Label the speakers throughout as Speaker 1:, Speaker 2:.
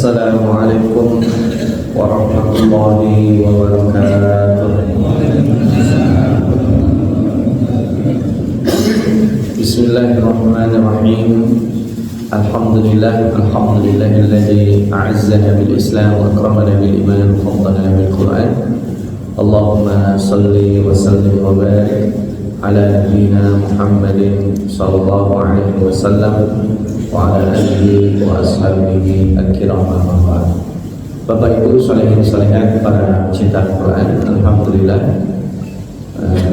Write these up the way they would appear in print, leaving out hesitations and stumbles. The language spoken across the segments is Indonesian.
Speaker 1: Assalamualaikum warahmatullahi wabarakatuh. Bismillahirrahmanirrahim. Alhamdulillahilladzi a'azzana bil Islam wa akramana bil iman wa faddalana bil Qur'an. Allahumma salli wa sallim wa barik ala nabiyyina Muhammadin sallallahu alaihi wasallam wa ala alihi wa ashabihi al-kiram. Bapak Ibu salihin salihat para pecinta Al-Quran, alhamdulillah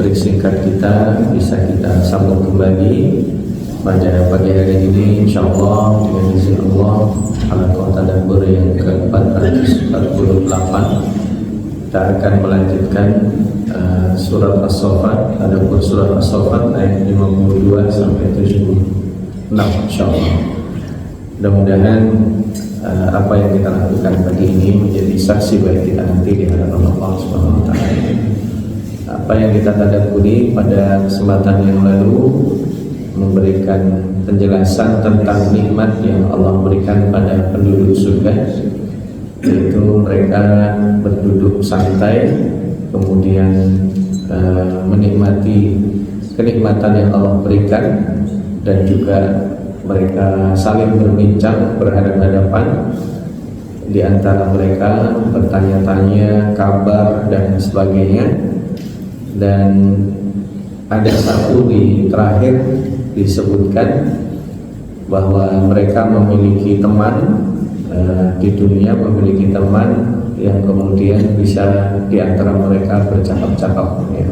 Speaker 1: break singkat kita bisa kita sambung kembali pada pagi hari ini, insyaallah dengan izin Allah. Halaqah tadabbur yang ke-448 kita akan melanjutkan surat As-Saffat, tadabbur surat As-Saffat ayat 52 sampai 76 insyaallah. Mudah-mudahan apa yang kita lakukan pagi ini menjadi saksi bagi kita nanti di hadapan Allah Subhanahu wa taala. Apa yang kita tadabburi pada kesempatan yang lalu memberikan penjelasan tentang nikmat yang Allah berikan pada penduduk surga, yaitu mereka berduduk santai kemudian menikmati kenikmatan yang Allah berikan, dan juga mereka saling berbincang berhadapan-hadapan, di antara mereka bertanya-tanya kabar dan sebagainya. Dan ada satu di terakhir disebutkan bahwa mereka memiliki teman di dunia, memiliki teman yang kemudian bisa di antara mereka bercakap-cakap, ya.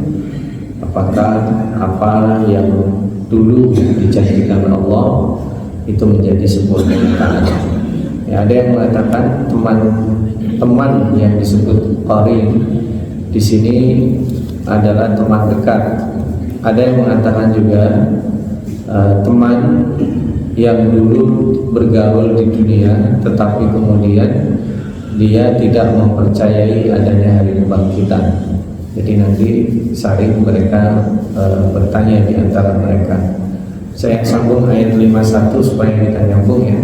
Speaker 1: Apakah apa yang dulu dijanjikan Allah itu menjadi sebuah kenyataan? Ya, ada yang mengatakan teman yang disebut qarin di sini adalah teman dekat. Ada yang mengatakan juga teman yang dulu bergaul di dunia, tetapi kemudian dia tidak mempercayai adanya hari kebangkitan. Jadi nanti saling mereka bertanya di antara mereka. Saya sambung ayat 51 supaya kita nyambung, ya.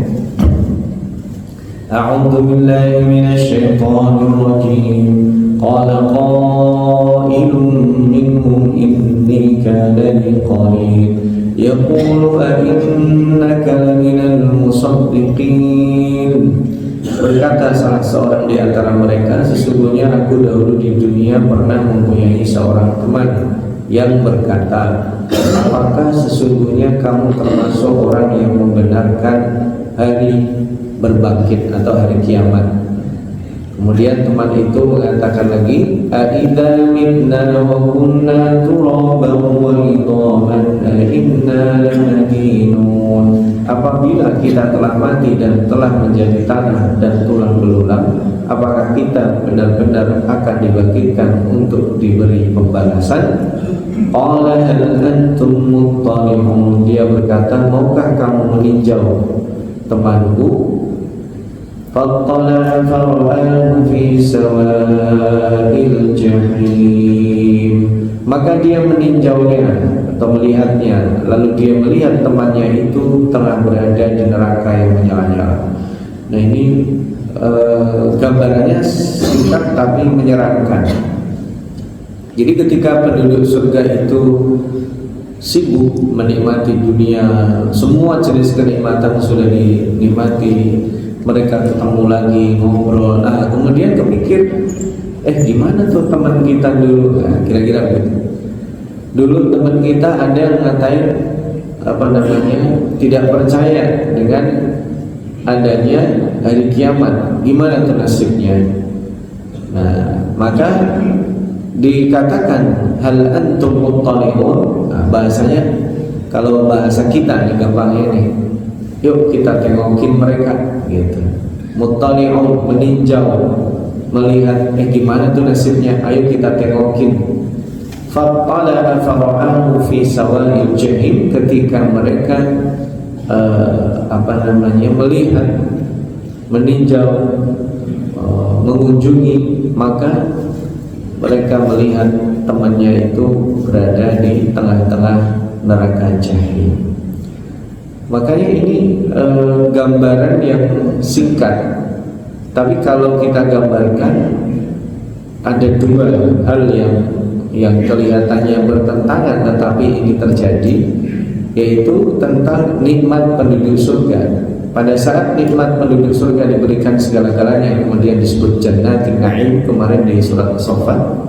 Speaker 1: A'udzu billahi minasy syaithanir rajim. Qala qailun minhum inni kana li qarin yaqulu a innaka laminal musaddiqin. Berkata salah seorang di antara mereka, sesungguhnya aku dahulu di dunia pernah mempunyai seorang teman yang berkata, apakah sesungguhnya kamu termasuk orang yang membenarkan hari berbangkit atau hari kiamat? Kemudian teman itu mengatakan lagi, aidza mitna wa kunna turaban wa idhaman inna lamadinun. Apabila kita telah mati dan telah menjadi tanah dan tulang belulang, apakah kita benar-benar akan dibangkitkan untuk diberi pembalasan? Qala hal antum muttali'un. Dia berkata, maukah kamu meninjau temanku? Fattala fara'ahu fi sawa'il jahim. Maka dia meninjaunya atau melihatnya, lalu dia melihat temannya itu telah berada di neraka yang menyala-nyala. Nah, ini gambarannya singkat tapi menyeramkan. Jadi ketika penduduk surga itu sibuk menikmati dunia, semua jenis kenikmatan sudah dinikmati, mereka ketemu lagi, ngobrol. Nah, kemudian kepikir, gimana tuh teman kita dulu? Nah, kira-kira begitu. Dulu teman kita ada yang ngatain tidak percaya dengan adanya hari kiamat. Gimana tuh nasibnya? Nah, maka dikatakan hal antum muttali'un. Nah, bahasanya kalau bahasa kita nih gampangnya nih, yuk kita tengokin mereka, gitu. Muttali'un, meninjau, melihat gimana tuh nasibnya, ayo kita tengokin. Fattala fara'ahu fi sawa'il jahim. Ketika mereka melihat, meninjau, mengunjungi, maka mereka melihat temannya itu berada di tengah-tengah neraka jahim. Makanya ini gambaran yang singkat Tapi kalau kita gambarkan, ada dua hal yang kelihatannya bertentangan tetapi ini terjadi, yaitu tentang nikmat penduduk surga. Pada saat nikmat penduduk surga diberikan segala-galanya, kemudian disebut jannatin na'im kemarin di surat As-Saffat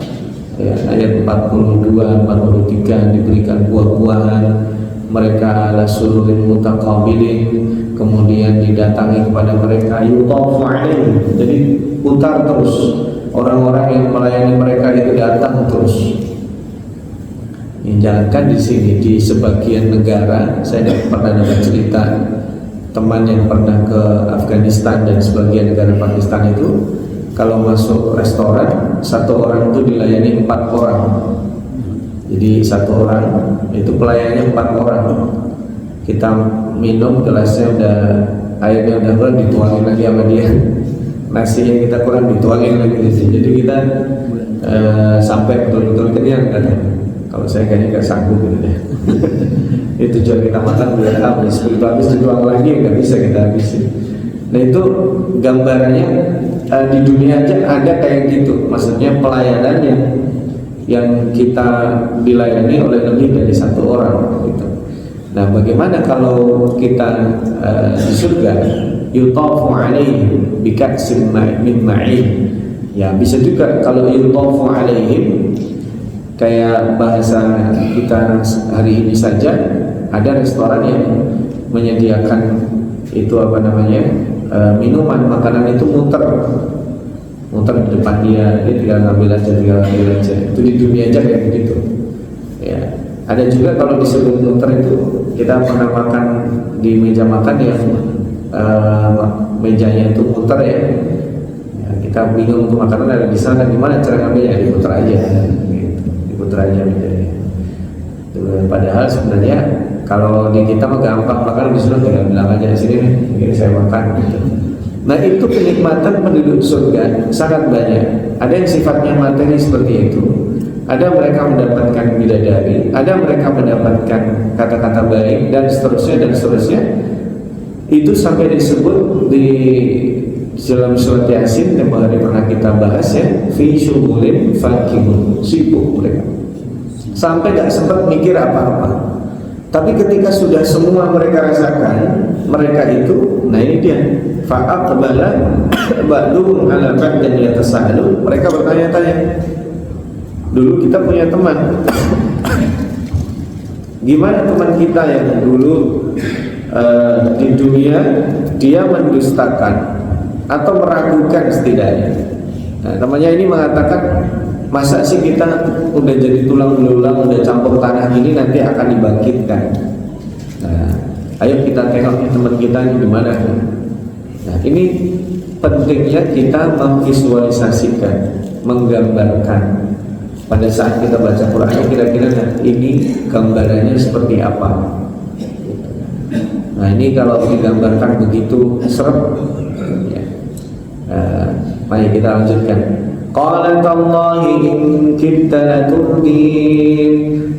Speaker 1: ya, ayat 42, 43, diberikan buah-buahan, mereka ala sururin mutaqabilin, kemudian didatangi kepada mereka yutafu alaihim, jadi putar terus, orang-orang yang melayani mereka itu datang terus. Jangankan di sini, di sebagian negara saya pernah dapat cerita teman yang pernah ke Afghanistan dan sebagian negara Pakistan itu, kalau masuk restoran satu orang itu dilayani 4 orang. Jadi satu orang itu pelayannya 4 orang. Kita minum gelasnya udah, airnya udah kurang, dituangin lagi sama dia. Nasi yang kita kurang dituangin lagi di sini. Jadi kita sampai betul-betul kenyang kan. Kalau saya kayaknya nggak sanggup gitu deh. Itu tujuan kita makan biar habis, begitu habis dituang lagi nggak bisa kita habisin. Nah itu gambarannya di dunia aja ada kayak gitu. Maksudnya pelayanan yang kita dilayani oleh lebih dari satu orang gitu. Nah bagaimana kalau kita di surga, yutafu alaihim bika'sin min ma'in. Ya bisa juga kalau yutafu alaihim, kayak bahasa kita hari ini saja, ada restoran yang menyediakan itu apa namanya, minuman, makanan itu muter di depan dia tinggal ngambil aja. Itu di dunia aja kayak begitu ya. Ada juga kalau disebut muter itu, kita pernah makan di meja makan yang mejanya itu muter ya, kita bingung untuk makanan ada di sana, gimana cara ngambilnya, diputer aja bedanya. Padahal sebenarnya kalau di kita mah gampang, makan disuruh tinggal bilang aja sini nih, ini saya makan gitu. Nah itu kenikmatan penduduk surga sangat banyak. Ada yang sifatnya materi seperti itu, ada mereka mendapatkan bidadari, ada mereka mendapatkan kata-kata baik dan seterusnya. Itu sampai disebut di dalam surat Yasin yang pernah kita bahas ya, fi syughulin fakihun, sibuk mereka sampai gak sempat mikir apa-apa. Tapi ketika sudah semua mereka rasakan, mereka itu, nah ini dia, fa'aqbala ba'duhum ala ba'din yatasaalun, mereka bertanya-tanya. Dulu kita punya teman, gimana teman kita yang dulu di dunia dia mendustakan atau meragukan setidaknya. Nah, temannya ini mengatakan, masa sih kita udah jadi tulang belulang, udah campur tanah gini nanti akan dibangkitkan. Nah, ayo kita tengok teman kita ini gimana. Nah, ini pentingnya kita memvisualisasikan, menggambarkan. Pada saat kita baca Quran, kira-kira ini gambarannya seperti apa. Nah, ini kalau digambarkan begitu serem ya. Mari kita lanjutkan. Qala tallahi in kitta laturdin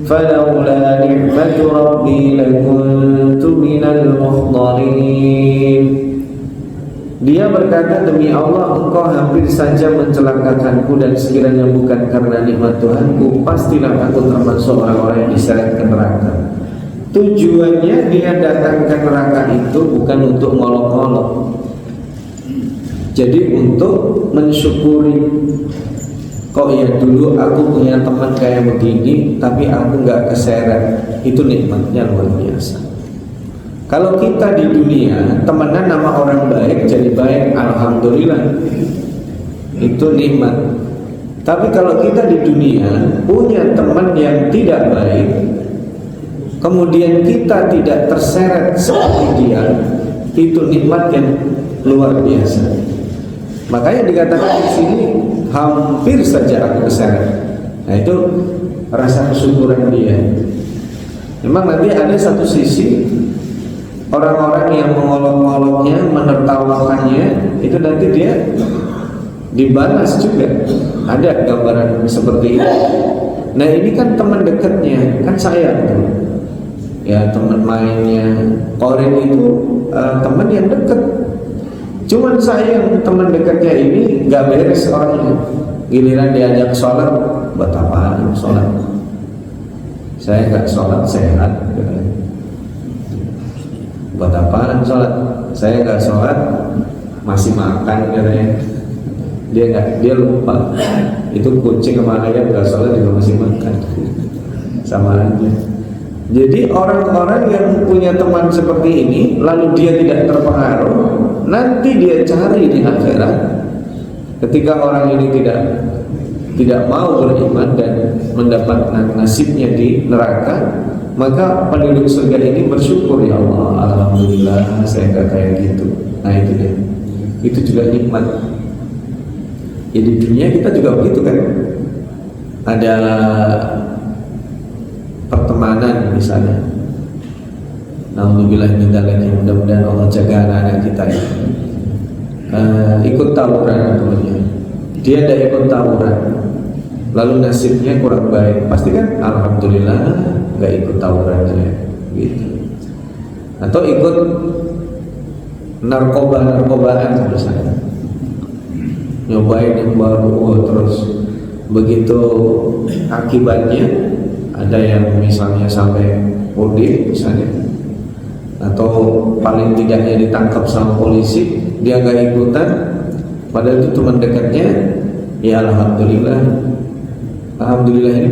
Speaker 1: falawla ni'matu rabbi lakuntu minal muhdharin. Dia berkata, demi Allah engkau hampir saja mencelakakanku, dan sekiranya bukan karena nikmat Tuhanku, pastilah aku termasuk orang-orang yang diseret ke neraka. Tujuannya dia datang ke neraka itu bukan untuk ngolok-ngolok, jadi untuk mensyukuri. Kok ya dulu aku punya teman kayak begini, tapi aku gak keseret. Itu nikmatnya luar biasa. Kalau kita di dunia temenan sama orang baik jadi baik, alhamdulillah, itu nikmat. Tapi kalau kita di dunia punya teman yang tidak baik, kemudian kita tidak terseret seperti dia, itu nikmat yang luar biasa. Makanya dikatakan di sini hampir saja aku keseret. Nah itu rasa kesyukuran dia. Memang nanti ada satu sisi orang-orang yang mengolok-oloknya, menertawakannya, itu nanti dia dibalas juga. Ada gambaran seperti itu. Nah ini kan teman dekatnya, kan saya tuh. Ya teman mainnya. Korin itu teman yang dekat. Cuman sayang teman dekatnya ini nggak beres orangnya. Giliran diajak sholat, buat apaan sholat? Saya nggak sholat sehat. Buat apaan sholat? Saya nggak sholat masih makan katanya. Dia lupa. Itu kucing sama ayam nggak sholat juga masih makan. Sama aja. Jadi orang-orang yang punya teman seperti ini lalu dia tidak terpengaruh, nanti dia cari di akhirat. Ketika orang ini tidak mau beriman dan mendapatkan nasibnya di neraka, maka penduduk surga ini bersyukur, ya Allah, alhamdulillah saya nggak kayak gitu. Nah itu dia. Itu juga nikmat. Ya di dunia kita juga begitu kan. Ada pertemanan misalnya. Alhamdulillah minta lagi, mudah-mudahan Allah jaga anak-anak kita ya. Ikut tawuran temannya, dia ada ikut tawuran, lalu nasibnya kurang baik, pasti kan alhamdulillah nggak ikut tawuran aja, gitu. Atau ikut narkobaan misalnya, nyobain yang baru, terus begitu akibatnya ada yang misalnya sampai OD misalnya, atau paling tidaknya ditangkap sama polisi, dia nggak ikutan, padahal itu teman dekatnya, ya alhamdulillah ini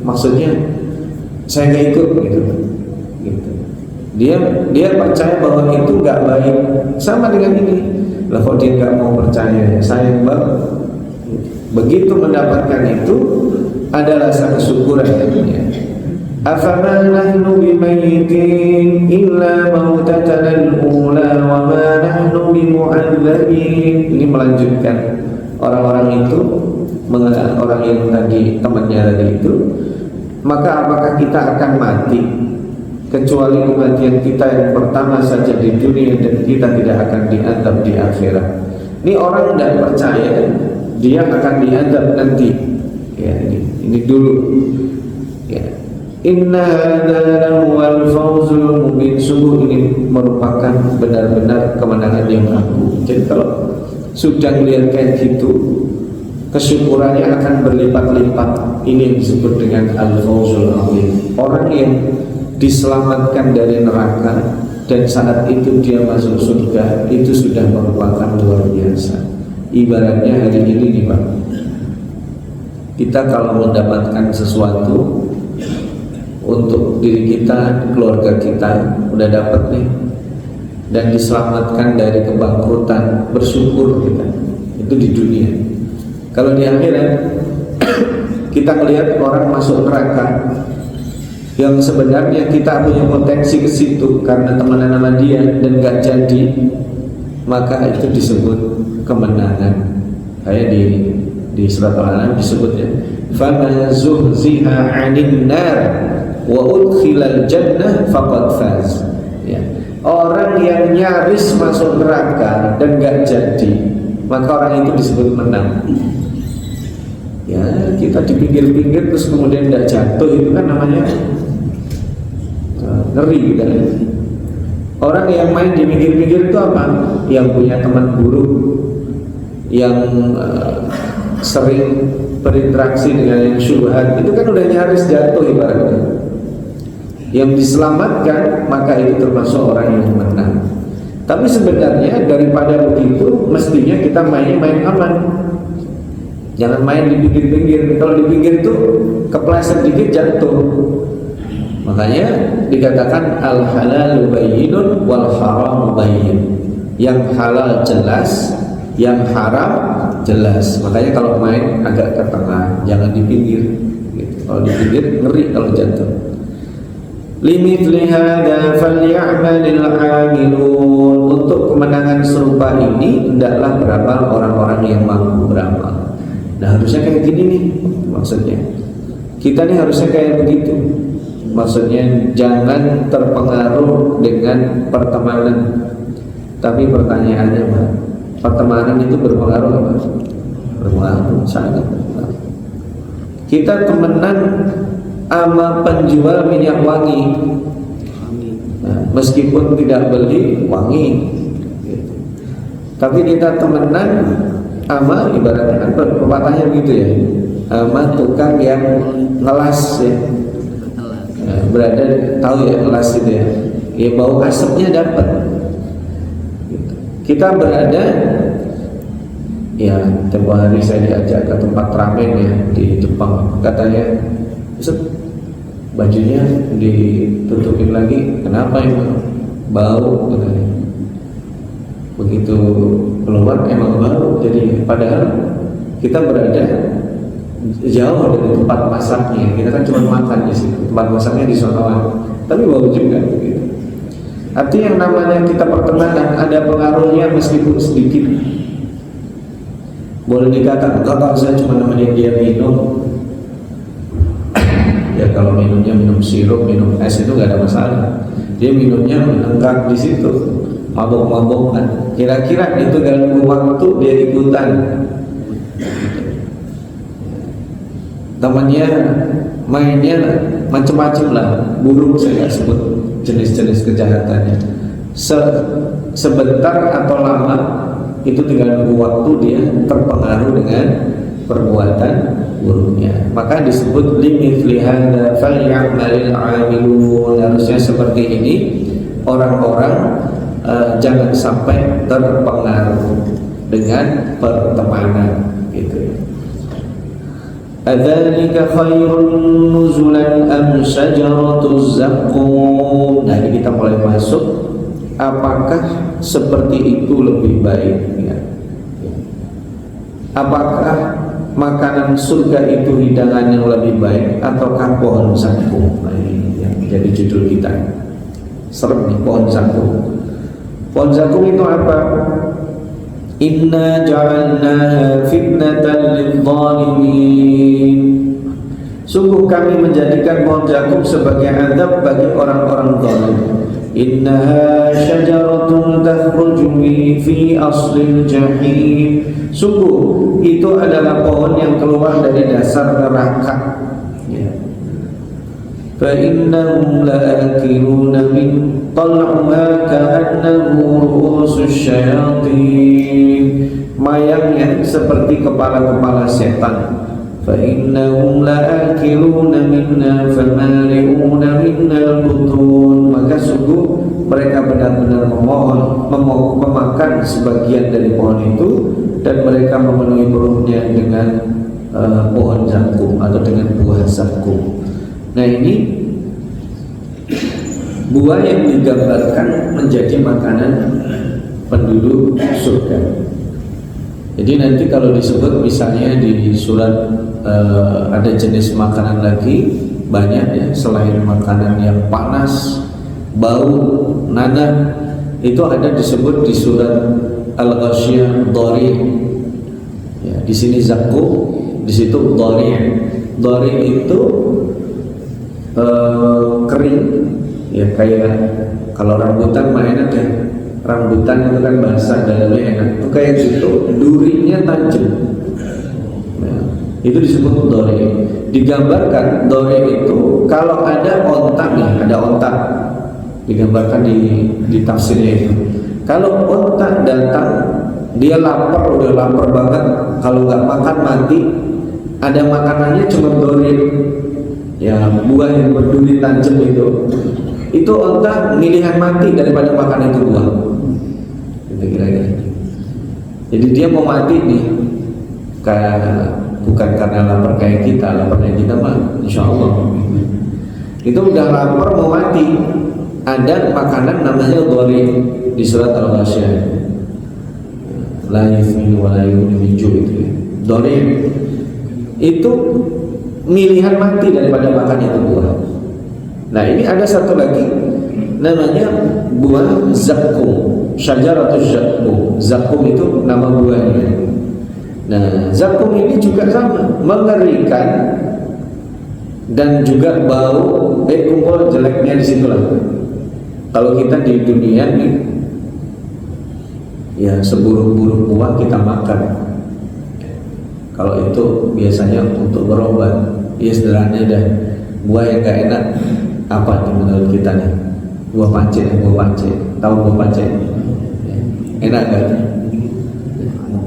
Speaker 1: maksudnya saya nggak ikut gitu. Dia percaya bahwa itu nggak baik, sama dengan ini. Lah kok dia nggak mau percaya, sayang banget. Begitu mendapatkan itu ada rasa kesyukuran ya. Afama nahnu bimayyitin illa mautatana al-ula wa ma nahnu bimu'adzabin. Ini melanjutkan orang-orang itu, orang yang tadi temannya tadi itu, maka apakah kita akan mati kecuali kematian kita yang pertama saja di dunia dan kita tidak akan diazab di akhirat. Ini orang tidak percaya dia akan diazab nanti. Ya, ini dulu. Ya. Inna hadza lahuwal fawzul mubin. Sungguh ini merupakan benar-benar kemenangan yang agung. Jadi kalau sudah melihat kayak gitu, kesyukurannya akan berlipat-lipat. Ini yang disebut dengan al-fawzul azim. Orang yang diselamatkan dari neraka dan saat itu dia masuk surga, itu sudah merupakan luar biasa. Ibaratnya hari ini nih Pak, kita kalau mendapatkan sesuatu untuk diri kita, keluarga kita, udah dapat nih, dan diselamatkan dari kebangkrutan, bersyukur kita. Itu di dunia. Kalau di akhirat kita melihat orang masuk neraka yang sebenarnya kita punya potensi ke situ karena temenan sama dia dan gak jadi, maka itu disebut kemenangan. Kayak di surat Al-An'am disebutnya, "Faman zuhziha 'anil nar wa udkhilal jannah faqad faz." Ya. Orang yang nyaris masuk neraka dan gak jadi, maka orang itu disebut menang. Ya, kita di pinggir-pinggir terus kemudian tidak jatuh, itu kan namanya ngeri kan. Orang yang main di pinggir-pinggir itu apa? Yang punya teman buruk, yang sering berinteraksi dengan yang syubhat, itu kan udah nyaris jatuh ibaratnya. Yang diselamatkan, maka itu termasuk orang yang menang. Tapi sebenarnya daripada begitu, mestinya kita main aman. Jangan main di pinggir-pinggir. Kalau di pinggir itu kepleset dikit jatuh. Makanya dikatakan al-halalu bayyinun wal haramu bayyin. Yang halal jelas, yang haram jelas. Makanya kalau main agak ke tengah, jangan di pinggir. Gitu. Kalau di pinggir ngeri kalau jatuh. Limithli hadza falya'malil 'amilun. Untuk kemenangan serupa ini hendaklah beramal orang-orang yang mampu beramal. Nah, harusnya kayak gini nih maksudnya. Kita nih harusnya kayak begitu. Maksudnya jangan terpengaruh dengan pertemanan. Tapi pertanyaannya, Pak, pertemanan itu berpengaruh apa? Berpengaruh, sangat berpengaruh. Kita temenan sama penjual minyak wangi, nah, meskipun tidak beli wangi, gitu. Tapi kita temenan sama, ibaratnya kan pepatahnya gitu ya, sama tukang yang ngelas ya. Berada, tahu ya ngelas itu ya, ya bau asapnya dapat. Kita berada, ya tempo hari saya diajak ke tempat ramen ya di Jepang, katanya bajunya ditutupin lagi, kenapa emang bau katanya. Begitu keluar emang bau, jadi padahal kita berada jauh dari tempat masaknya. Kita kan cuma makan di situ, tempat masaknya di sonoan, tapi bau juga gitu. Artinya yang namanya kita pertemanan ada pengaruhnya meskipun sedikit. Boleh dikatakan kalau saya cuma nemenin dia minum, ya kalau minumnya minum sirup, minum es itu gak ada masalah. Dia minumnya menenggak di situ, mabok-mabokan. Kira-kira itu dalam waktu dia ikutan temannya mainnya macam-macam lah, buruk saya sebut jenis-jenis kejahatannya. Sebentar atau lama itu tinggal nunggu waktu dia terpengaruh dengan perbuatan buruknya. Maka disebut limithli hadza falyamalil 'amilun. Harusnya seperti ini orang-orang jangan sampai terpengaruh dengan pertemanan gitu. Adzalika khairun nuzulan am syajaratuz zaqqum. Nah, ini kita mulai masuk. Apakah seperti itu lebih baik ya? Apakah makanan surga itu hidangan yang lebih baik ataukah pohon zaqqum? Nah, ini yang menjadi judul kita. Serem nih, pohon zaqqum. Pohon zaqqum itu apa? Inna ja'alnaha fitnatan lidh-dhalimin. Sungguh kami menjadikan pohon zaqqum sebagai azab bagi orang-orang zalim. Innaha syajaratun takhruju fi aslil jahim. Sungguh itu adalah pohon yang keluar dari dasar neraka. Fa innahum la'akiluna min tal'uha ka'annahu ru'usus syayatin. Mayangnya seperti kepala-kepala setan. Fa innahum la'akiluna minna famali'una minna al-butun. Maka sungguh mereka benar-benar memakan sebagian dari pohon itu, dan mereka memenuhi perutnya dengan pohon zaqqum atau dengan buah zaqqum. Nah, ini buah yang digambarkan menjadi makanan penduduk surga. Jadi nanti kalau disebut misalnya di surat ada jenis makanan lagi banyak ya, selain makanan yang panas, bau, nanah, itu ada disebut di surat Al-Ghasyiyah dhari. Ya, di sini zaqqum, di situ dhari. Dhari itu kering ya, kayak kalau rambutan mah enak ya, rambutan itu kan basah dalamnya enak, itu kayak gitu, durinya tajam. Nah, itu disebut dori. Digambarkan dori itu kalau ada ontak nih, ada ontak, digambarkan di tafsirnya itu. Kalau ontak datang, dia lapar, udah lapar banget, kalau nggak makan mati, ada makanannya cuma dori. Ya, buah yang berduri tajam itu onta pilihan mati daripada makan itu buah. Kira-kira. Jadi dia mau mati nih, bukan karena lapar kayak kita, laparnya kita mah insya Allah. Itu udah lapar mau mati, ada makanan namanya dhari di surat Al-Ghasyiyah. La yusmin wa la yughni min ju' itu. Dhari itu milihan mati daripada makan itu buah. Nah, ini ada satu lagi namanya buah zaqqum, syajaratuz zaqqum. Zaqqum itu nama buahnya. Nah, zaqqum ini juga sama, mengerikan dan juga bau, kumpul jeleknya di situ lah. Kalau kita di dunia nih, ya seburuk-buruk buah kita makan. Kalau itu biasanya untuk berobat. Ya sederhana dah, buah yang gak enak apa nih menurut kita nih? Buah pancit, tahu buah pancit? Enak kan?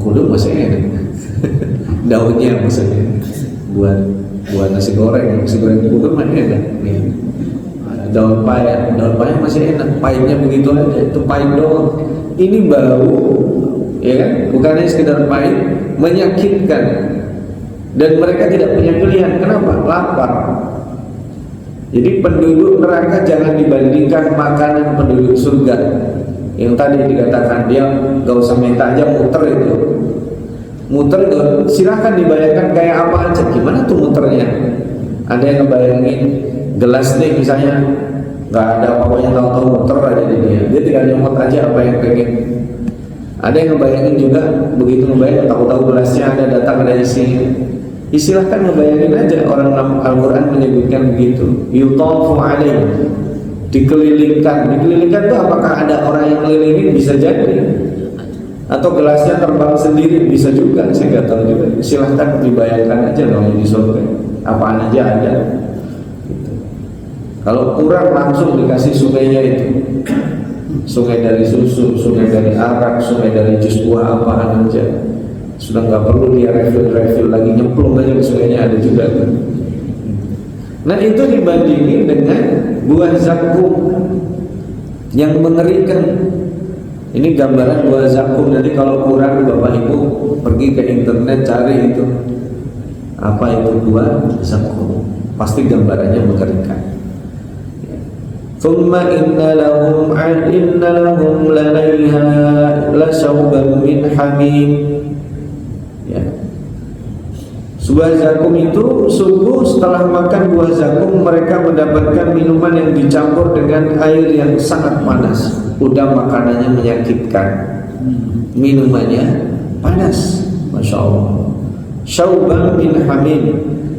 Speaker 1: Kudu masih enak. Daunnya maksudnya buat nasi goreng kudu mah enak. Daun payah masih enak, pahitnya begitu aja, itu pahit doang. Ini bau, ya kan? Bukannya sekedar pahit, menyakitkan. Dan mereka tidak punya pilihan. Kenapa? Lapar. Jadi penduduk neraka jangan dibandingkan makanan penduduk surga. Yang tadi dikatakan dia gak usah minta aja muter itu. Muter itu silahkan dibayangkan kayak apa aja. Gimana tuh muternya? Ada yang ngebayangin gelas nih misalnya nggak ada apa-apanya, tahu-tahu muter aja di dia tinggal nyomot aja apa yang pengen. Ada yang ngebayangin juga begitu ngebayangin tahu-tahu gelasnya ada datang ada isinya. Silahkan ngebayangin aja, orang Al-Quran menyebutkan begitu. Yutafu alaih, dikelilingkan tuh apakah ada orang yang ngelilingin, bisa jadi, atau gelasnya terbang sendiri, bisa juga, saya nggak tahu juga. Silahkan dibayangkan aja dong di surga apaan aja ada. Kalau kurang langsung dikasih sungainya itu, sungai dari susu, sungai dari arak, sungai dari jus buah apaan aja. Sudah nggak perlu dia refill lagi, nyemplung aja ke sungainya ada juga kan. Nah itu dibandingin dengan buah zakum yang mengerikan. Ini gambaran buah zakum. Nanti kalau kurang Bapak Ibu pergi ke internet cari itu apa itu buah zakum, pasti gambarannya mengerikan. ثم إن لهم لديها لشوبا من حميم. Ya. Buah zakum itu sungguh setelah makan buah zakum mereka mendapatkan minuman yang dicampur dengan air yang sangat panas. Udah makanannya menyakitkan, minumannya panas. Masya Allah. Syauban min hamim.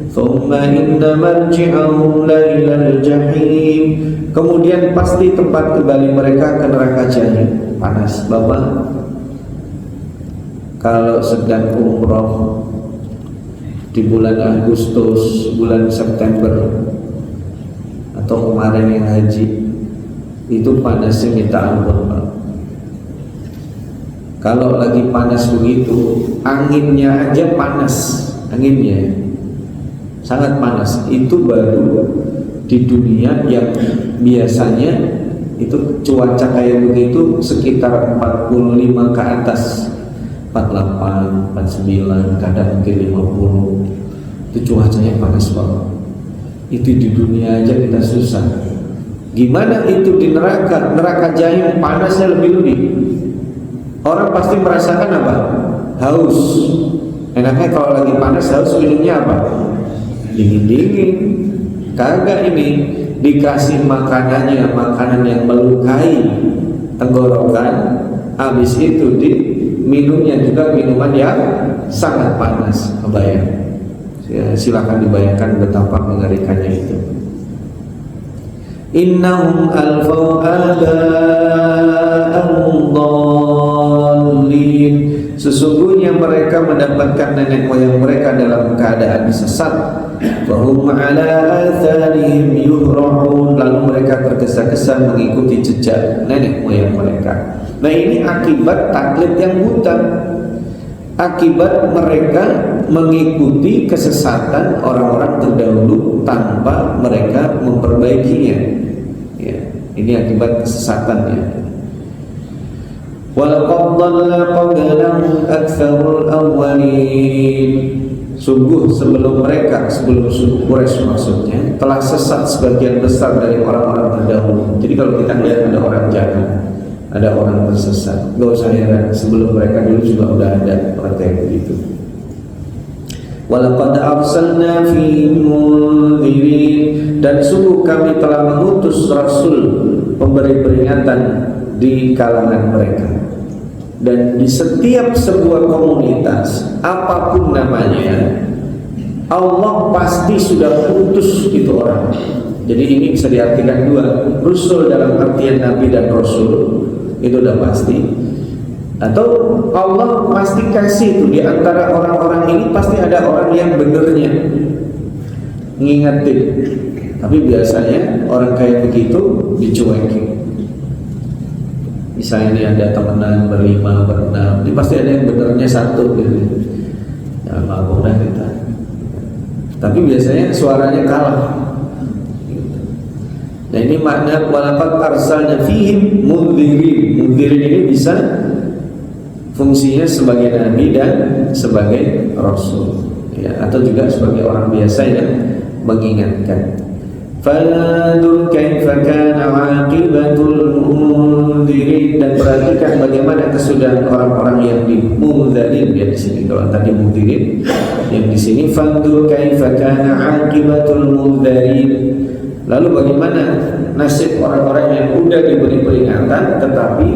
Speaker 1: Thumma inna marji'ahum la ilal jahim. Kemudian pasti tempat kembali mereka ke neraka jahim. Panas. Bapak kalau sedang umroh di bulan Agustus, bulan September, atau kemarin yang haji, itu panasnya minta ampun Pak. Kalau lagi panas begitu, anginnya aja panas, anginnya sangat panas. Itu baru di dunia yang biasanya itu cuaca kayak begitu sekitar 45 ke atas, 48, 49, kadang mungkin 50. Itu cuacanya panas banget. Itu di dunia aja kita susah. Gimana itu di neraka? Neraka jahim panasnya lebih-lebih. Orang pasti merasakan apa? Haus. Enaknya kalau lagi panas haus minumnya apa? Dingin-dingin. Kagak, ini dikasih makanannya, makanan yang melukai tenggorokan. Habis itu minumnya juga minuman yang sangat panas. Kebayang? Silakan dibayangkan betapa mengerikannya itu. Innahum alfau aba'ahum dhalin. Sesungguhnya mereka mendapatkan nenek moyang mereka dalam keadaan sesat. Fahum ala atharihim yuhra'un. Lalu mereka tergesa-gesa mengikuti jejak nenek moyang mereka. Nah ini akibat taklid yang buta, akibat mereka mengikuti kesesatan orang-orang terdahulu tanpa mereka memperbaikinya. Ya, ini akibat kesesatannya. Walaqad dhalla qablahum aktsarul awwalin. Sungguh sebelum mereka, sebelum suku Quraisy maksudnya, telah sesat sebagian besar dari orang-orang terdahulu. Jadi kalau kita lihat ada orang jahat, ada orang tersesat, gak usah heran, sebelum mereka dulu juga udah ada orang kayak begitu. Walaqad arsalna fihim mundzirin. Dan sungguh kami telah mengutus rasul pemberi peringatan di kalangan mereka. Dan di setiap sebuah komunitas apapun namanya, Allah pasti sudah utus itu orang. Jadi ini bisa diartikan dua, Rasul dalam artian Nabi dan Rasul itu udah pasti, atau Allah pasti kasih itu di antara orang-orang ini pasti ada orang yang benernya ngingetin. Tapi biasanya orang kayak begitu dicuekin. Misalnya ini ada temenan berlima, berenam, ini pasti ada yang benernya satu gitu. Ya mabuk dah kita. Tapi biasanya suaranya kalah. Nah ini makna walaqad arsalna fihim mundhirin. Mundhirin ini bisa fungsinya sebagai nabi dan sebagai rasul, ya, atau juga sebagai orang biasa yang mengingatkan. Fandur kaifa kana aqibatul mundhirin, dan perhatikan bagaimana kesudahan orang-orang yang dimundhirin ya di sini. Kalau tadi mundhirin, yang di sini fandur kaifa kana aqibatul mundhirin. Lalu bagaimana nasib orang-orang yang sudah diberi peringatan tetapi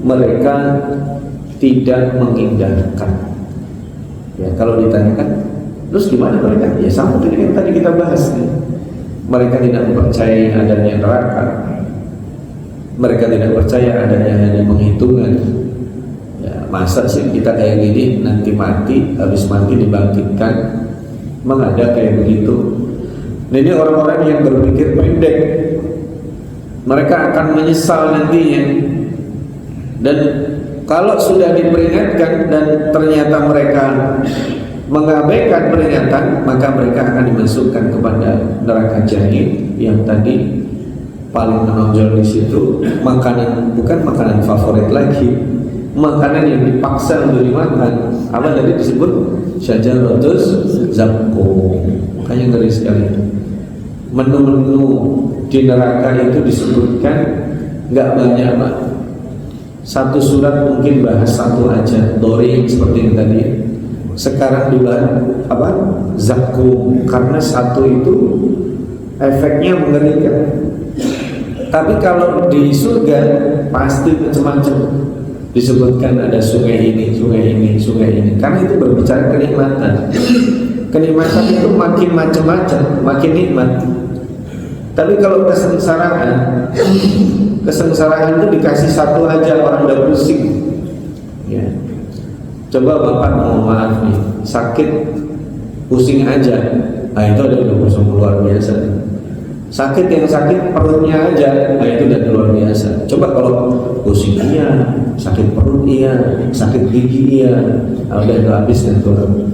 Speaker 1: mereka tidak mengindahkan. Ya, kalau ditanyakan, terus gimana mereka? Ya sama seperti yang tadi kita bahas nih. Mereka tidak percaya adanya neraka. Mereka tidak percaya adanya hari penghitungan. Ya, masa sih kita kayak gini nanti mati, habis mati dibangkitkan? Mengada kayak begitu. Nah, ini orang-orang yang berpikir pendek. Mereka akan menyesal nantinya. Dan kalau sudah diperingatkan dan ternyata mereka mengabaikan peringatan, maka mereka akan dimasukkan kepada neraka jahim yang tadi paling menonjol di situ. Makanan, bukan makanan favorit lagi, makanan yang dipaksa untuk dimakan. Apa tadi disebut? Syajaratus zaqqum. Makanya ngeri sekali. Menu-menu di neraka itu disebutkan nggak banyak, Pak. Satu surat mungkin bahas satu aja, doring seperti yang tadi. Sekarang dibahas apa? Zakum, karena satu itu efeknya mengerikan. Tapi kalau di surga pasti macam-macam. Disebutkan ada sungai ini, sungai ini, sungai ini. Karena itu berbicara kenikmatan. Kenikmatan itu makin macam-macam, makin nikmat. Tapi kalau kesengsaraan itu dikasih satu aja orang udah pusing. Ya. Coba Bapak mohon maaf nih, sakit pusing aja, nah itu udah luar biasa. Sakit yang sakit perutnya aja, nah itu udah luar biasa. Coba kalau pusing iya, sakit perut iya, sakit gigi iya, nah udah habis dan turun.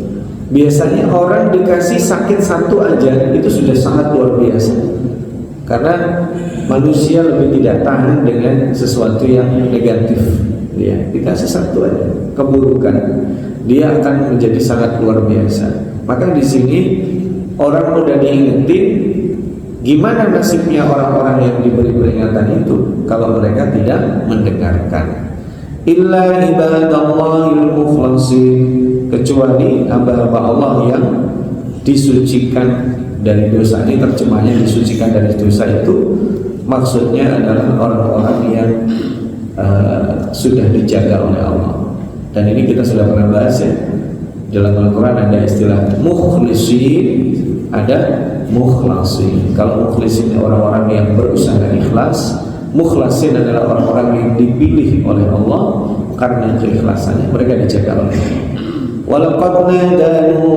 Speaker 1: Biasanya orang dikasih sakit satu aja itu sudah sangat luar biasa. Karena manusia lebih tidak tahan dengan sesuatu yang negatif. Ya, dikasih satu aja keburukan, dia akan menjadi sangat luar biasa. Maka di sini orang udah diingetin gimana nasibnya orang-orang yang diberi peringatan itu kalau mereka tidak mendengarkan. Illa ibadallahil mukhlasin, kecuali hamba-hamba Allah yang disucikan dari dosa. Ini terjemahnya disucikan dari dosa itu maksudnya adalah orang-orang yang sudah dijaga oleh Allah. Dan ini kita sudah pernah bahas ya. Dalam Al-Quran ada istilah mukhlisin, ada mukhlasin. Kalau mukhlisin orang-orang yang berusaha ikhlas, mukhlasin adalah orang-orang yang dipilih oleh Allah karena keikhlasannya, mereka dijaga oleh Allah. Walaqad nadanu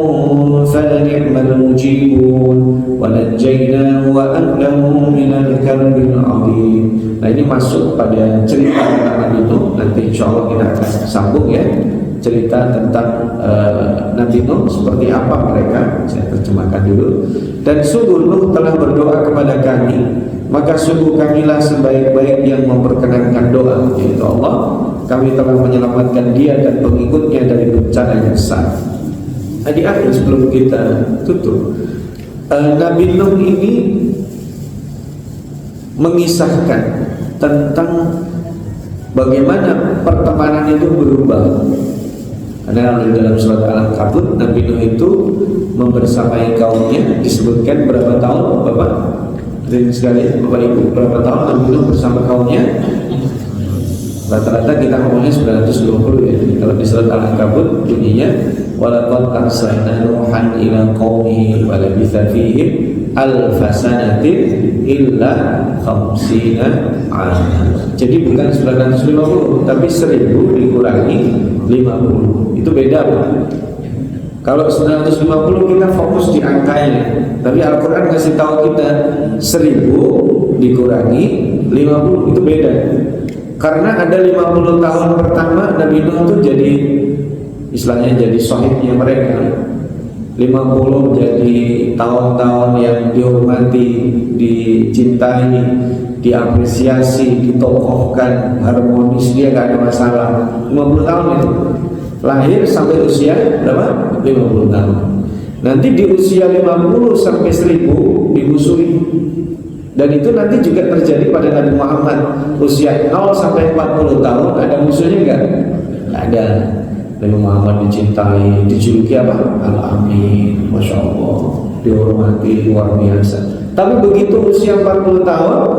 Speaker 1: falani'mal mujibun wa najjaynahu wa ahlahu minal karbil 'adzim. Nah ini masuk pada cerita tentang Nabi Nuh. Nanti insyaallah kita akan sambung ya, cerita tentang Nabi Nuh seperti apa mereka. Saya terjemahkan dulu. Dan sungguh Nuh telah berdoa kepada kami, maka sungguh kamilah sebaik-baik yang memperkenankan doa, yaitu Allah. Kami telah menyelamatkan dia dan pengikutnya dari bencana yang besar. Nah, di akhir sebelum kita tutup, Nabi Nuh ini mengisahkan tentang bagaimana pertemanan itu berubah. Karena dalam surat Al-Ankabut, Nabi Nuh itu membersamai kaumnya, disebutkan berapa tahun, Bapak? Dari sekali, Bapak Ibu, berapa tahun Nabi Nuh bersama kaumnya? Rata-rata kita ngomongnya 920 ya. Kalau di surat Al-Ankabut bunyinya walaqad arsalna Nuhan ila qaumihi wa labitha fihim alfasanatin illa khamsina aman. Jadi bukan 950 tapi 1000 dikurangi 50. Itu beda, Pak. Kalau 950 kita fokus di angkanya, tapi Al-Quran kasih tahu kita 1000 dikurangi 50, itu beda. Karena ada 50 tahun pertama Nabi Nuh itu jadi istilahnya jadi syahidnya mereka. 50 jadi tahun-tahun yang dihormati, dicintai, diapresiasi, ditokohkan, harmonis, dia gak ada masalah. 50 tahun itu lahir sampai usia berapa? 50 tahun. Nanti di usia 50 sampai 1000 dimusuhi. Dan itu nanti juga terjadi pada Nabi Muhammad. Usia 0 sampai 40 tahun ada musuhnya enggak? Enggak ada. Nabi Muhammad dicintai, dijuluki apa? Al-Amin, Masya Allah, dihormati luar biasa. Tapi begitu usia 40 tahun,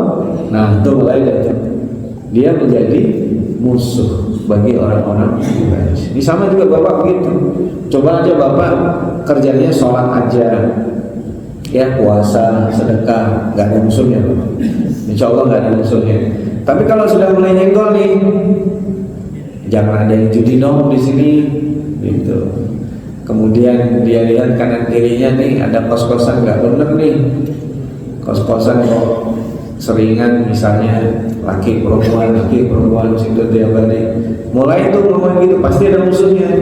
Speaker 1: nah itu mulai dia menjadi musuh bagi orang-orang Quraisy. Ini sama juga Bapak begitu. Coba aja Bapak kerjanya sholat aja, ya puasa, sedekah, nggak ada musuhnya. Insya Allah nggak ada musuhnya. Tapi kalau sudah mulai nyenggol nih, jangan ada yang judi dong di sini, gitu. Kemudian dia lihat kanan kirinya nih ada kos-kosan nggak bener nih, kos-kosan kok seringan misalnya laki perempuan situ dia balik. Mulai itu ngomong gitu pasti ada musuhnya,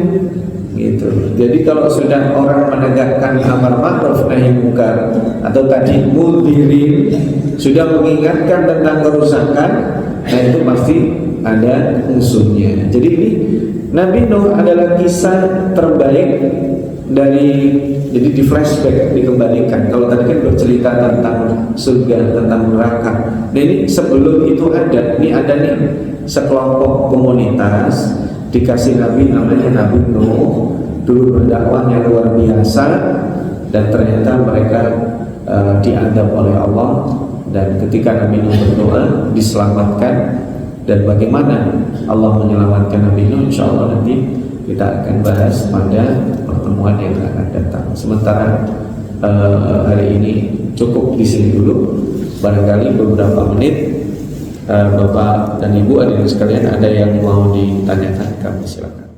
Speaker 1: gitu. Jadi kalau sudah orang menegakkan amar ma'ruf nahi munkar atau tadi mudhirin, sudah mengingatkan tentang kerusakan, nah itu pasti ada musuhnya. Jadi ini Nabi Nuh adalah kisah terbaik jadi di flashback, dikembalikan. Kalau tadi kan bercerita tentang surga, tentang neraka. Nah ini sebelum itu ini ada nih sekelompok komunitas dikasih Nabi namanya Nabi Nuh, dulu berdakwahnya luar biasa dan ternyata mereka diadab oleh Allah, dan ketika Nabi Nuh berdoa diselamatkan. Dan bagaimana Allah menyelamatkan Nabi Nuh, insya Allah nanti kita akan bahas pada pertemuan yang akan datang. Sementara hari ini cukup di sini dulu. Barangkali beberapa menit Bapak dan Ibu hadirin sekalian ada yang mau ditanyakan, kami silakan.